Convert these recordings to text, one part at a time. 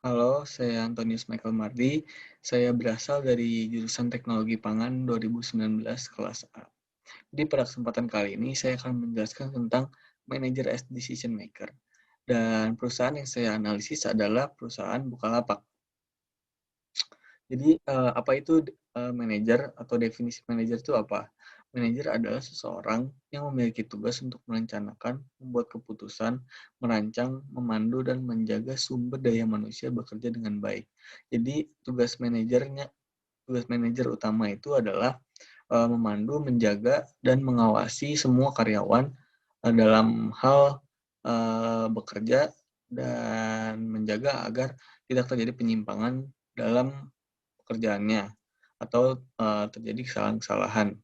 Halo, saya Antonius Michael Mardi. Saya berasal dari jurusan Teknologi Pangan 2019 kelas A. Di pada kesempatan kali ini, saya akan menjelaskan tentang Manager as Decision Maker. Dan perusahaan yang saya analisis adalah perusahaan Bukalapak. Jadi, apa itu manajer atau definisi manajer itu apa? Manajer adalah seseorang yang memiliki tugas untuk merencanakan, membuat keputusan, merancang, memandu, dan menjaga sumber daya manusia bekerja dengan baik. Jadi, tugas manajer utama itu adalah memandu, menjaga, dan mengawasi semua karyawan dalam hal bekerja dan menjaga agar tidak terjadi penyimpangan dalam pekerjaannya atau terjadi kesalahan-kesalahan.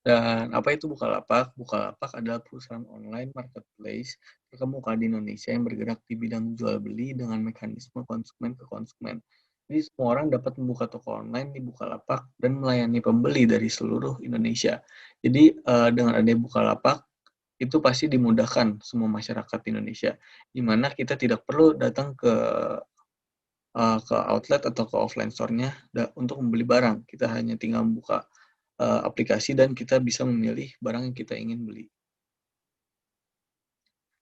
Dan apa itu Bukalapak? Bukalapak adalah perusahaan online marketplace terkemuka di Indonesia yang bergerak di bidang jual beli dengan mekanisme konsumen ke konsumen. Jadi semua orang dapat membuka toko online di Bukalapak dan melayani pembeli dari seluruh Indonesia. Jadi dengan adanya Bukalapak itu pasti dimudahkan semua masyarakat Indonesia, di mana kita tidak perlu datang ke outlet atau ke offline store-nya untuk membeli barang. Kita hanya tinggal membuka aplikasi dan kita bisa memilih barang yang kita ingin beli.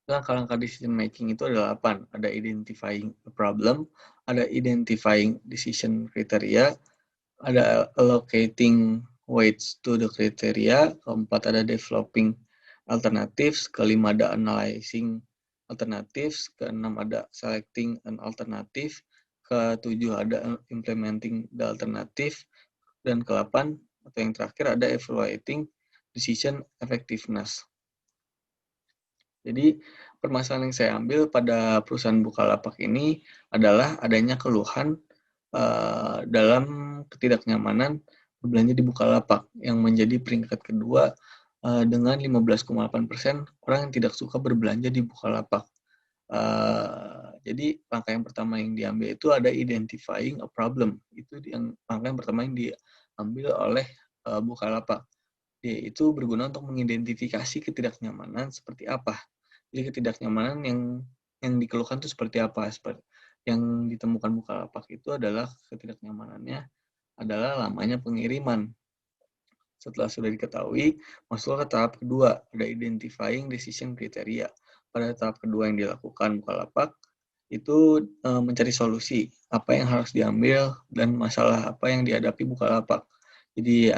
Langkah-langkah decision making itu adalah apa? Ada identifying a problem, ada identifying decision criteria, ada allocating weights to the criteria, keempat ada developing alternatives, kelima ada analyzing alternatives, keenam ada selecting an alternative, ketujuh ada implementing the alternative, dan ke-8 atau yang terakhir ada evaluating decision effectiveness. Jadi permasalahan yang saya ambil pada perusahaan Bukalapak ini adalah adanya keluhan dalam ketidaknyamanan berbelanja di Bukalapak yang menjadi peringkat kedua dengan 15,8% orang yang tidak suka berbelanja di Bukalapak. Jadi langkah yang pertama yang diambil itu ada identifying a problem. Itu langkah yang pertama yang diambil oleh Bukalapak. Itu berguna untuk mengidentifikasi ketidaknyamanan seperti apa. Jadi ketidaknyamanan yang dikeluhkan itu seperti apa. Yang ditemukan Bukalapak itu adalah ketidaknyamanannya adalah lamanya pengiriman. Setelah sudah diketahui, masuk ke tahap kedua, ada identifying decision criteria. Pada tahap kedua yang dilakukan Bukalapak, itu mencari solusi, apa yang harus diambil, dan masalah apa yang dihadapi Bukalapak. Jadi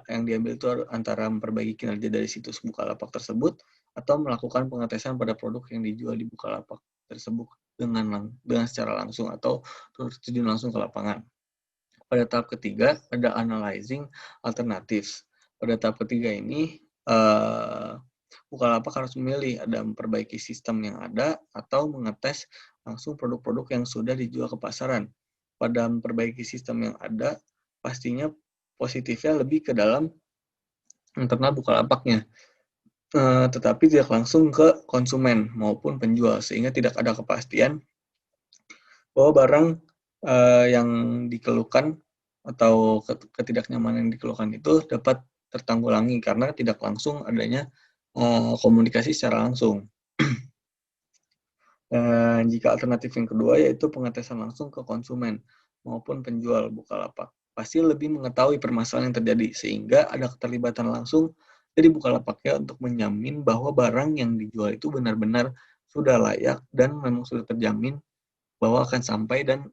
yang diambil itu antara memperbaiki kinerja dari situs Bukalapak tersebut, atau melakukan pengetesan pada produk yang dijual di Bukalapak tersebut dengan secara langsung, atau terjun langsung ke lapangan. Pada tahap ketiga, ada analyzing alternatives. Pada tahap ketiga ini, Bukalapak harus memilih ada memperbaiki sistem yang ada atau mengetes langsung produk-produk yang sudah dijual ke pasaran. Pada memperbaiki sistem yang ada, pastinya positifnya lebih ke dalam internal Bukalapaknya, tetapi tidak langsung ke konsumen maupun penjual, sehingga tidak ada kepastian bahwa barang yang dikeluhkan atau ketidaknyamanan yang dikeluhkan itu dapat tertanggulangi karena tidak langsung adanya komunikasi secara langsung. Dan jika alternatif yang kedua yaitu pengetesan langsung ke konsumen maupun penjual Bukalapak, pasti lebih mengetahui permasalahan yang terjadi sehingga ada keterlibatan langsung dari Bukalapaknya untuk menjamin bahwa barang yang dijual itu benar-benar sudah layak dan memang sudah terjamin bahwa akan sampai, dan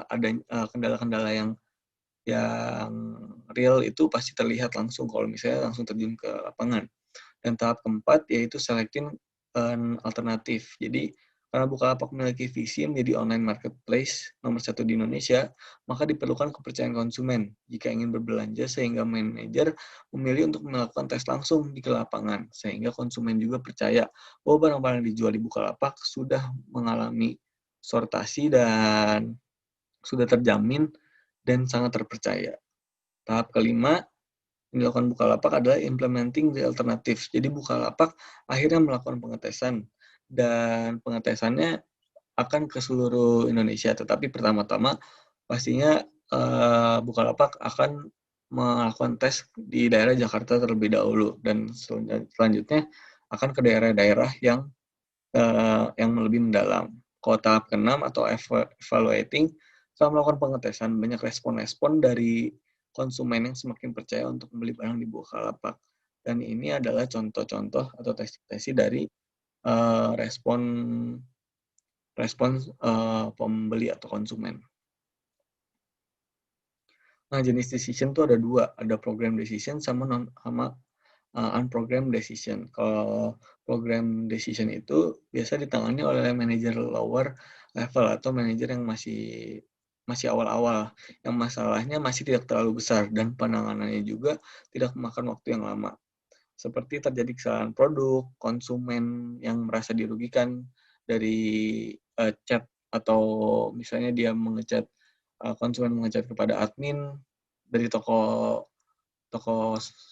ada kendala-kendala yang real itu pasti terlihat langsung kalau misalnya langsung terjun ke lapangan. Dan tahap keempat yaitu selecting an alternatif. Jadi karena Bukalapak memiliki visi menjadi online marketplace nomor 1 di Indonesia, maka diperlukan kepercayaan konsumen jika ingin berbelanja, sehingga manajer memilih untuk melakukan tes langsung di lapangan, sehingga konsumen juga percaya bahwa barang-barang yang dijual di Bukalapak sudah mengalami sortasi dan sudah terjamin dan sangat terpercaya. Tahap kelima yang dilakukan Bukalapak adalah implementing the alternatives. Jadi Bukalapak akhirnya melakukan pengetesan, dan pengetesannya akan ke seluruh Indonesia. Tetapi pertama-tama pastinya Bukalapak akan melakukan tes di daerah Jakarta terlebih dahulu, dan selanjutnya akan ke daerah-daerah yang lebih mendalam. Kalau tahap ke-6 atau evaluating, setelah melakukan pengetesan, banyak respon-respon dari konsumen yang semakin percaya untuk membeli barang di Bukalapak. Dan ini adalah contoh-contoh atau testi-testi dari respon pembeli atau konsumen. Nah, jenis decision itu ada dua, ada program decision sama unprogrammed decision. Kalau program decision itu biasa ditangani oleh manajer lower level atau manajer yang masih awal-awal, yang masalahnya masih tidak terlalu besar dan penanganannya juga tidak memakan waktu yang lama. Seperti terjadi kesalahan produk, konsumen yang merasa dirugikan dari chat atau misalnya dia konsumen mengecat kepada admin dari toko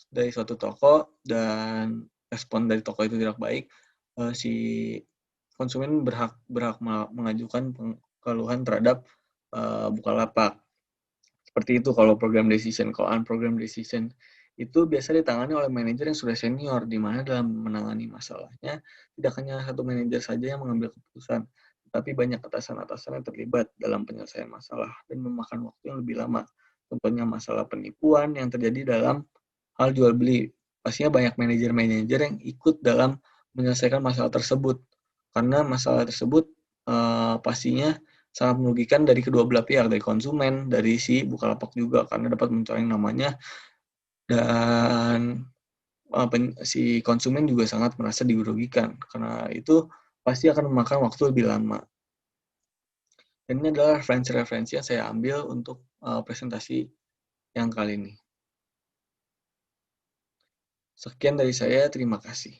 dari suatu toko dan respon dari toko itu tidak baik, si konsumen berhak mengajukan keluhan terhadap Bukalapak. Seperti itu kalau program decision. Kalau unprogram decision itu biasa ditangani oleh manajer yang sudah senior, di mana dalam menangani masalahnya tidak hanya satu manajer saja yang mengambil keputusan, tetapi banyak atasan-atasan yang terlibat dalam penyelesaian masalah dan memakan waktu yang lebih lama. Contohnya masalah penipuan yang terjadi dalam hal jual beli. Pastinya banyak manajer-manajer yang ikut dalam menyelesaikan masalah tersebut. Karena masalah tersebut pastinya sangat merugikan dari kedua belah pihak, dari konsumen, dari si Bukalapak juga, karena dapat mencoreng namanya, dan si konsumen juga sangat merasa dirugikan. Karena itu pasti akan memakan waktu lebih lama. Dan ini adalah referensi-referensi yang saya ambil untuk presentasi yang kali ini. Sekian dari saya, terima kasih.